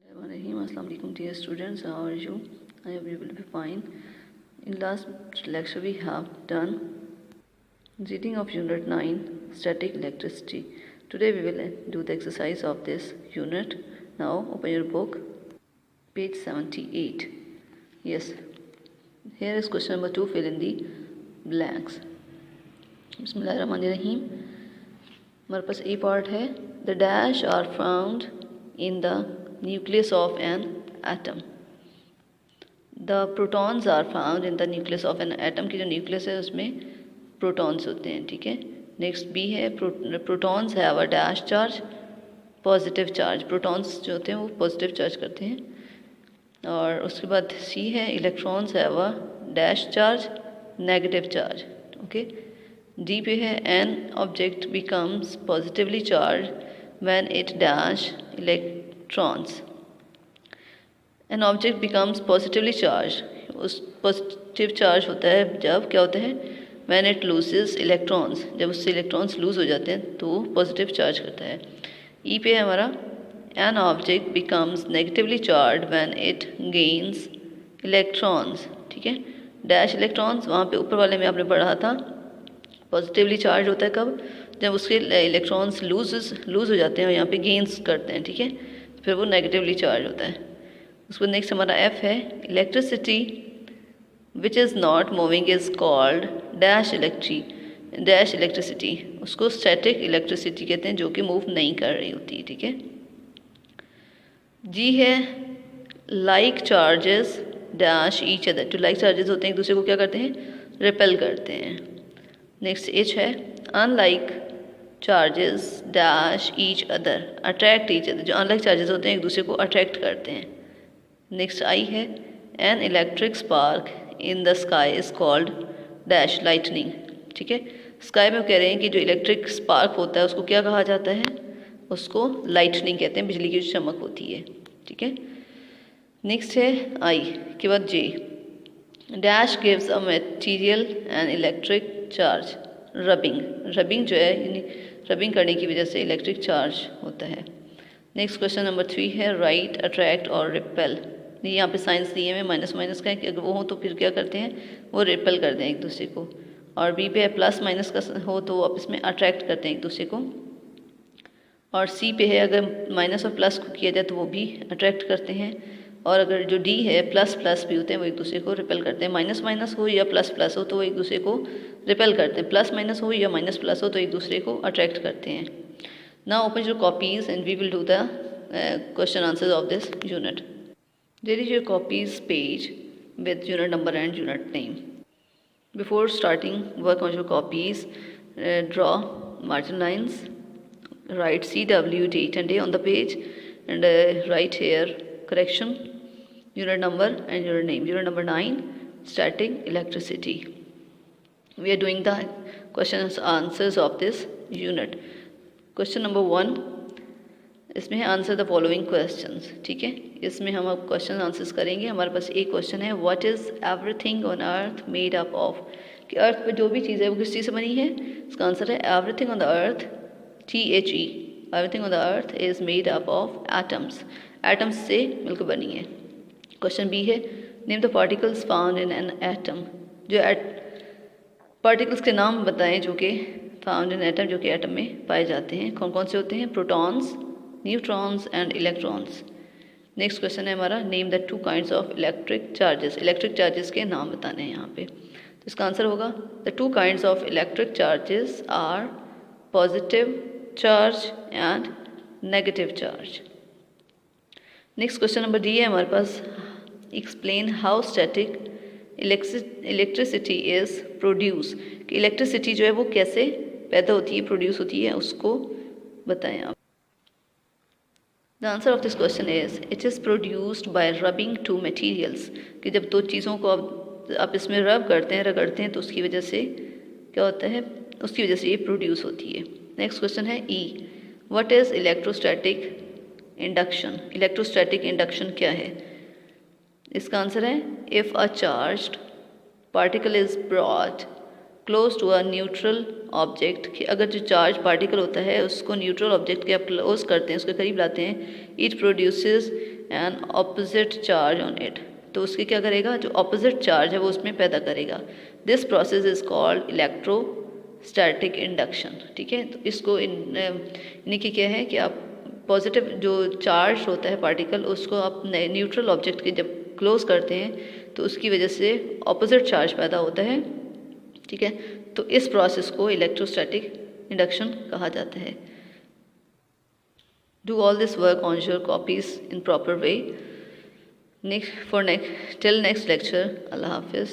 Assalamu alaikum dear students, how are you? I hope you will be fine. In last lecture we have done reading of unit 9 static electricity. Today we will do the exercise of this unit. Now open your book, page 78. Yes, here is question number 2, fill in the blanks. Bismillahirrahmanirrahim. हमारे पास a part है, the dash are found in the nucleus of an atom. The protons are found in the nucleus of an atom की जो nucleus है उसमें protons होते हैं. ठीक है. नेक्स्ट बी है, protons have a dash charge, positive charge. Protons जो होते हैं वो पॉजिटिव चार्ज करते हैं. और उसके बाद सी है, electrons have a dash charge, negative charge. Okay. D पे है, an object becomes positively charge when it dash electrons. An object becomes positively charge, उस पॉजिटिव चार्ज होता है जब क्या होता है, व्हेन इट लूजेस इलेक्ट्रॉन्स, जब उससे इलेक्ट्रॉन्स लूज हो जाते हैं तो पॉजिटिव चार्ज करता है. ई पे है हमारा, an object becomes negatively charge when it gains electrons. ठीक है. डैश इलेक्ट्रॉन्स वहाँ पे ऊपर वाले में आपने पढ़ा था, पॉजिटिवली चार्ज होता है कब, जब उसके इलेक्ट्रॉन्स लूज हो जाते हैं और यहाँ पे गेन्स करते हैं. ठीक है. फिर वो नेगेटिवली चार्ज होता है. उसको नेक्स्ट हमारा एफ है, electricity which is not moving is called dash electricity. उसको स्टैटिक इलेक्ट्रिसिटी कहते हैं, जो कि मूव नहीं कर रही होती. ठीक है. जी है, like charges dash each other. जो लाइक चार्जेस होते हैं एक दूसरे को क्या करते हैं, रिपेल करते हैं. नेक्स्ट एच है, unlike charges dash each other, attract each other. जो अनलाइक चार्जेस होते हैं एक दूसरे को अट्रैक्ट करते हैं. नेक्स्ट आई है, an electric spark in the sky is called dash lightning. ठीक है. स्काई में कह रहे हैं कि जो इलेक्ट्रिक स्पार्क होता है उसको क्या कहा जाता है, उसको लाइटनिंग कहते हैं, बिजली की जो चमक होती है. ठीक है. नेक्स्ट है आई के बाद J, dash gives a material an electric charge, rubbing जो है यानी रबिंग करने की वजह से इलेक्ट्रिक चार्ज होता है. नेक्स्ट क्वेश्चन नंबर 3 है, राइट, अट्रैक्ट और रिपेल. यहाँ पे साइंस दिए हुए माइनस माइनस का है कि अगर वो हो तो फिर क्या करते हैं, वो रिपेल करते हैं एक दूसरे को. और बी पे है, प्लस माइनस का हो तो वो आपस में अट्रैक्ट करते हैं एक दूसरे को. और सी पे है, अगर माइनस और प्लस को किया जाए तो वो भी अट्रैक्ट करते हैं. और अगर जो डी है, प्लस प्लस भी होते हैं, वो एक दूसरे को रिपेल करते हैं. माइनस माइनस हो या प्लस प्लस हो तो वो एक दूसरे को रिपेल करते हैं. प्लस माइनस हो या माइनस प्लस हो तो एक दूसरे को अट्रैक्ट करते हैं. Now open your copies and we will do the question answers of this unit. There is your copies page with unit number and unit name. Before starting work on your copies, draw margin lines, write CW, date and day on the page, and write here correction, unit number and unit name. Unit number 9, static electricity. We are doing the questions answers of this unit. Question number 1, इसमें है answer the following questions. ठीक है. इसमें हम अब question answers करेंगे. हमारे पास एक क्वेश्चन है, what is everything on earth made up of, कि अर्थ पर जो भी चीज़ है वो किस चीज़ से बनी है. इसका आंसर है everything on the earth, THE, everything on the earth is made up of atoms, atoms से मिलकर बनी है. क्वेश्चन बी है, name the particles found in an atom. जो पार्टिकल्स के नाम बताएं जो कि फाउंड इन एटम, जो कि एटम में पाए जाते हैं. कौन कौन से होते हैं, protons, neutrons and electrons. Next question है हमारा, name the 2 kinds of electric charges. Electric charges के नाम बताने हैं यहाँ पे. तो इसका आंसर होगा, the 2 kinds of electric charges are positive charge and negative charge. Next question number D है हमारे पास, explain how static electricity is produce, कि इलेक्ट्रिसिटी जो है वो कैसे पैदा होती है, प्रोड्यूस होती है, उसको बताएं आप. The answer of this question is, it is produced by rubbing two materials. कि जब दो चीज़ों को आप इसमें रब करते हैं, रगड़ते हैं, तो उसकी वजह से क्या होता है, उसकी वजह से ये प्रोड्यूस होती है. नेक्स्ट क्वेश्चन है E, what is electrostatic induction. Electrostatic induction क्या है. इसका आंसर है, if a charged particle is brought close to a neutral object, कि अगर जो चार्ज पार्टिकल होता है उसको न्यूट्रल ऑब्जेक्ट के आप क्लोज करते हैं, उसके करीब लाते हैं, it produces N opposite charge on it, तो उसकी क्या करेगा, जो ऑपोजिट चार्ज है वो उसमें पैदा करेगा। This process is called electrostatic induction. ठीक है, तो इसको यानी कि क्या है कि आप पॉजिटिव जो चार्ज होता है पार्टिकल, उसको आप न्यूट्रल ऑब्जेक्ट के जब क्लोज करते हैं तो उसकी वजह से ऑपोजिट चार्ज पैदा होता है। ठीक है, तो इस प्रोसेस को इलेक्ट्रोस्टैटिक इंडक्शन कहा जाता है। Do all this work on your copies in proper way. Till next lecture, Allah Hafiz.